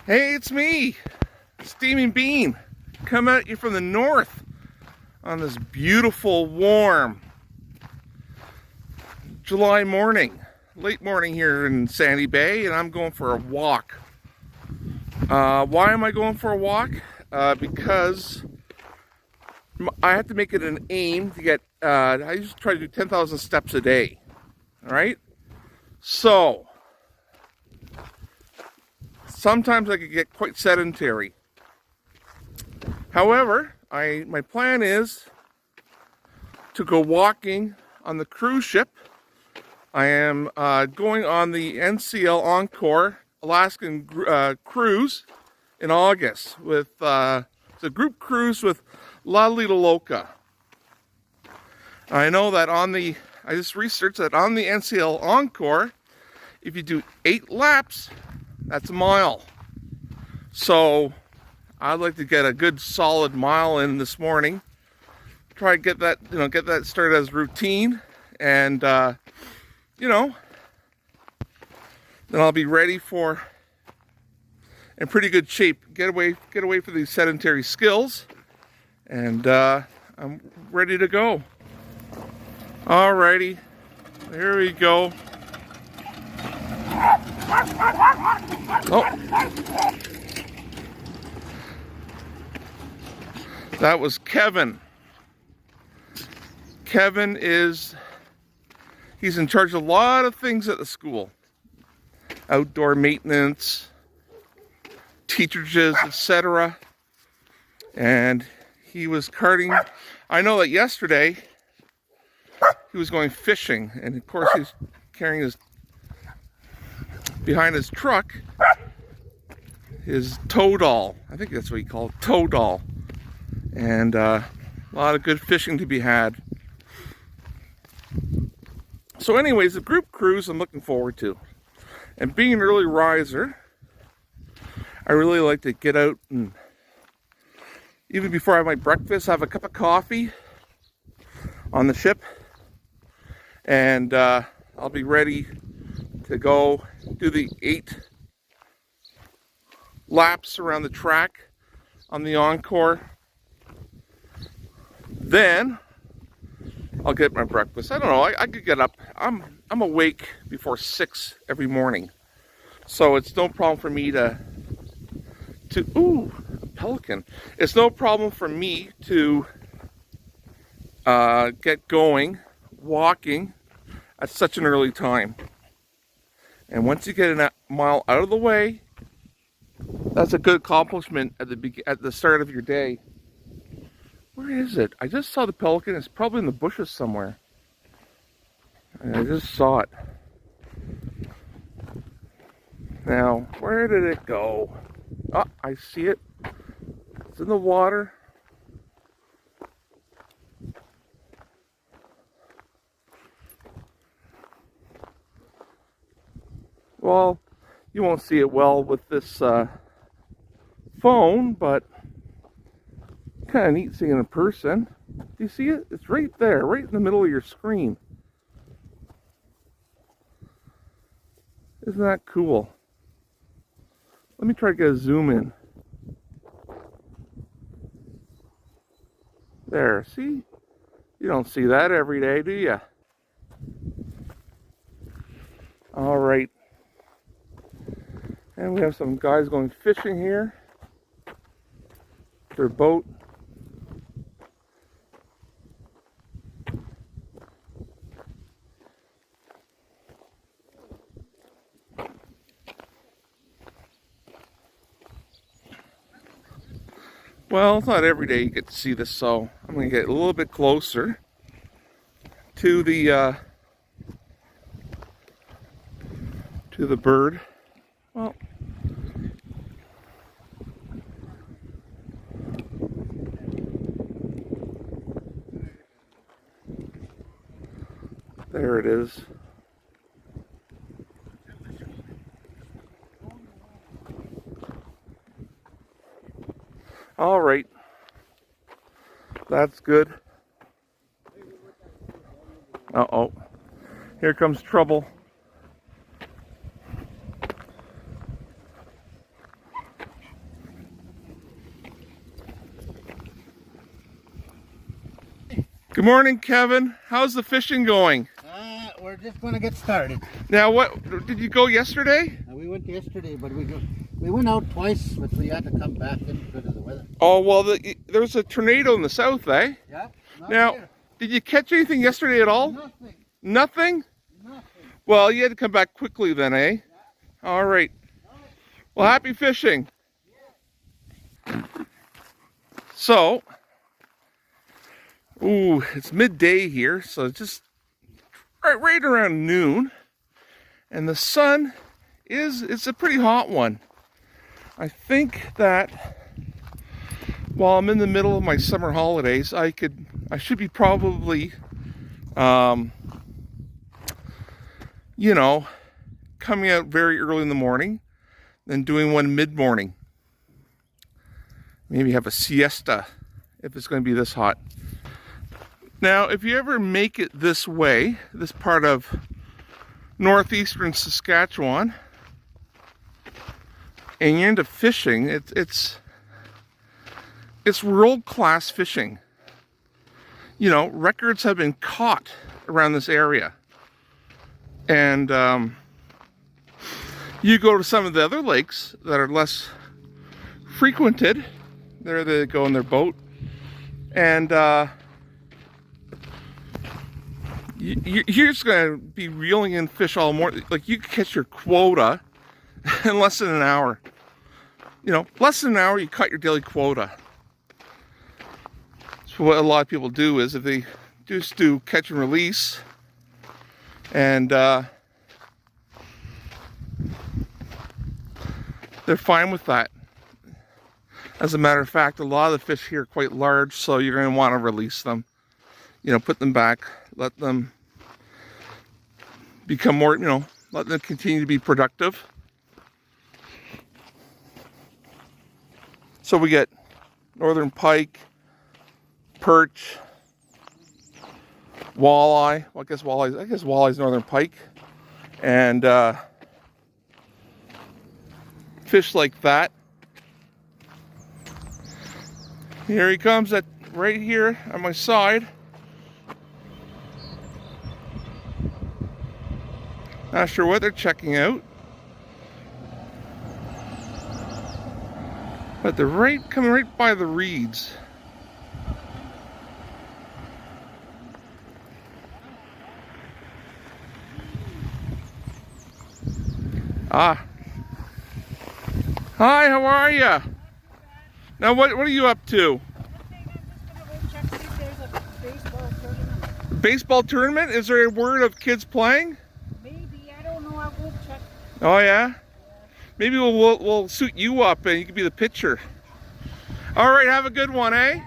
Hey, it's me, Steaming Bean, coming at you from the north on this beautiful, warm July morning, late morning here in Sandy Bay, and I'm going for a walk. Why am I going for a walk? Because I have to make it an aim to get, I used to try to do 10,000 steps a day, all right? So, sometimes I could get quite sedentary. However, my plan is to go walking on the cruise ship. I am going on the NCL Encore Alaskan cruise in August with it's a group cruise with Lalita Loca. I know that I just researched that on the NCL Encore, if you do 8 laps, that's a mile. So I'd like to get a good solid mile in this morning. Try to get that started as routine, and then I'll be ready for, in pretty good shape, get away from these sedentary skills, and I'm ready to go. Alrighty, here we go. Oh, that was Kevin. Kevin he's in charge of a lot of things at the school. Outdoor maintenance, teachers, etc. And he was carting, I know that yesterday he was going fishing, and of course he's carrying behind his truck, his tow doll. I think that's what he called it, tow doll. And a lot of good fishing to be had. So anyways, the group cruise I'm looking forward to. And being an early riser, I really like to get out and, even before I have my breakfast, have a cup of coffee on the ship. And I'll be ready to go do the 8 laps around the track on the Encore. Then I'll get my breakfast. I don't know, I could get up. I'm awake before 6 every morning. So it's no problem for me to ooh, a pelican. It's no problem for me to get going, walking at such an early time. And once you get a mile out of the way, that's a good accomplishment at the start of your day. Where is it? I just saw the pelican. It's probably in the bushes somewhere. And I just saw it. Now, where did it go? Oh, I see it. It's in the water. Well, you won't see it well with this phone, but kind of neat seeing it in person. Do you see it? It's right there, right in the middle of your screen. Isn't that cool? Let me try to get a zoom in. There, see? You don't see that every day, do you? All right. And we have some guys going fishing here. Their boat. Well, it's not every day you get to see this, so I'm going to get a little bit closer to the bird. Well, there it is. All right, that's good. Uh-oh, here comes trouble. Good morning, Kevin. How's the fishing going? We're just going to get started. Now, what did you go yesterday? We went yesterday, but we went out twice, but we had to come back in because of the weather. Oh, well, there's a tornado in the south, eh? Yeah. Now, here. did you catch anything yesterday at all? Nothing. Nothing? Nothing. Well, you had to come back quickly then, eh? Yeah. All right. Well, happy fishing. Yeah. So, ooh, it's midday here, so it's just right around noon, and the sun it's a pretty hot one. I think that while I'm in the middle of my summer holidays, I should be probably you know, coming out very early in the morning, then doing one mid-morning. Maybe have a siesta if it's going to be this hot. Now, if you ever make it this way, this part of northeastern Saskatchewan, and you're into fishing, it's world-class fishing. You know, records have been caught around this area. And you go to some of the other lakes that are less frequented. There they go in their boat, and you're just gonna be reeling in fish all morning. Like, you can catch your quota in less than an hour. You know, less than an hour, you cut your daily quota. So what a lot of people do is, if they just do catch and release, and they're fine with that. As a matter of fact, a lot of the fish here are quite large, so you're going to want to release them. You know, put them back, let them become more, you know, let them continue to be productive. So we get northern pike, perch, walleye. Well, I guess walleye's northern pike, and fish like that. Here he comes right here on my side. Not sure what they're checking out, but they're coming right by the reeds. Ah. Hi, how are you? Now, what are you up to? Baseball tournament? Is there a word of kids playing? Maybe, I don't know. I'll go check. Oh yeah? Maybe we'll suit you up and you can be the pitcher. All right, have a good one, eh?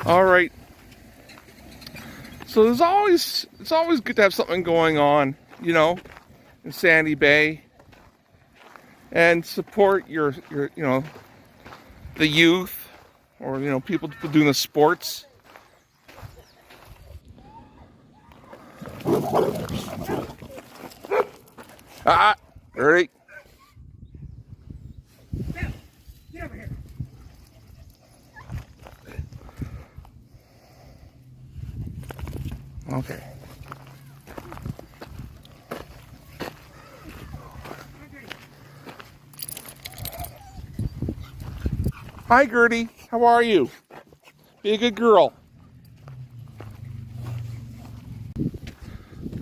All right. So it's always good to have something going on, you know, in Sandy Bay, and support your you know, the youth, or, you know, people doing the sports. Ready? Get over here. Okay. Hi, Gertie. How are you? Be a good girl.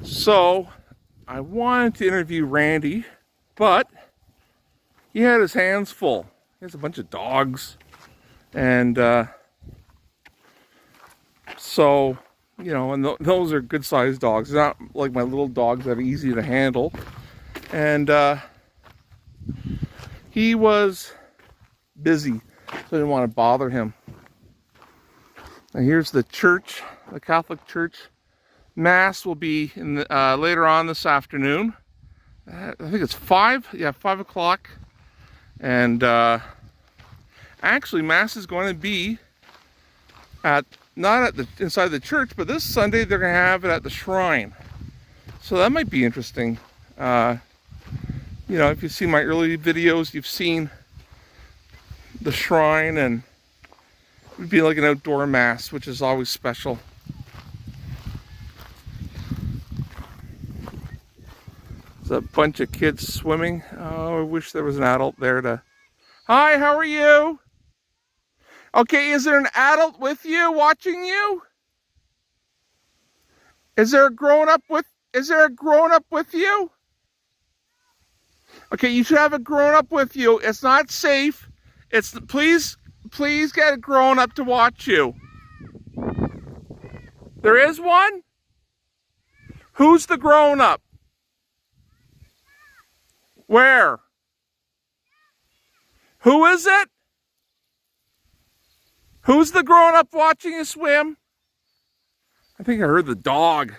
So, I wanted to interview Randy, but he had his hands full. He has a bunch of dogs, and so, you know, and those are good-sized dogs. They're not like my little dogs that are easy to handle. And he was busy, so I didn't want to bother him. Now here's the church, the Catholic Church. Mass will be in the, later on this afternoon. I think it's 5. Yeah, 5 o'clock. And actually, Mass is going to be not at the inside the church, but this Sunday they're going to have it at the shrine. So that might be interesting. You know, if you've seen my early videos, you've seen the shrine, and It would be like an outdoor mass, which is always special. There's a bunch of kids swimming. Oh, I wish there was an adult there to... Hi, how are you? Okay, is there an adult with you, watching you? Is there a grown-up with you? Okay, you should have a grown-up with you. It's not safe. Please get a grown-up to watch you. There is one? Who's the grown-up? Where? Who is it? Who's the grown-up watching you swim? I think I heard the dog.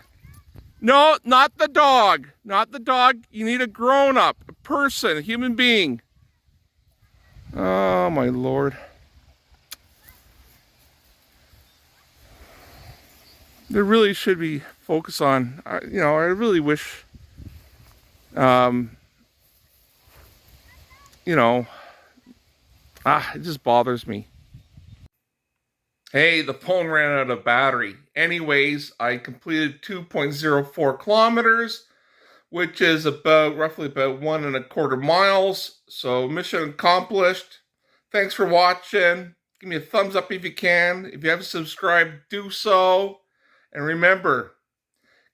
No, not the dog. Not the dog. You need a grown-up, a person, a human being. Oh, my Lord. There really should be focus on, I really wish, it just bothers me. Hey, the phone ran out of battery. Anyways, I completed 2.04 kilometers, which is roughly about 1.25 miles. So mission accomplished. Thanks for watching. Give me a thumbs up if you can. If you haven't subscribed, do so. And remember,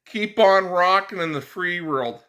keep on rocking in the free world.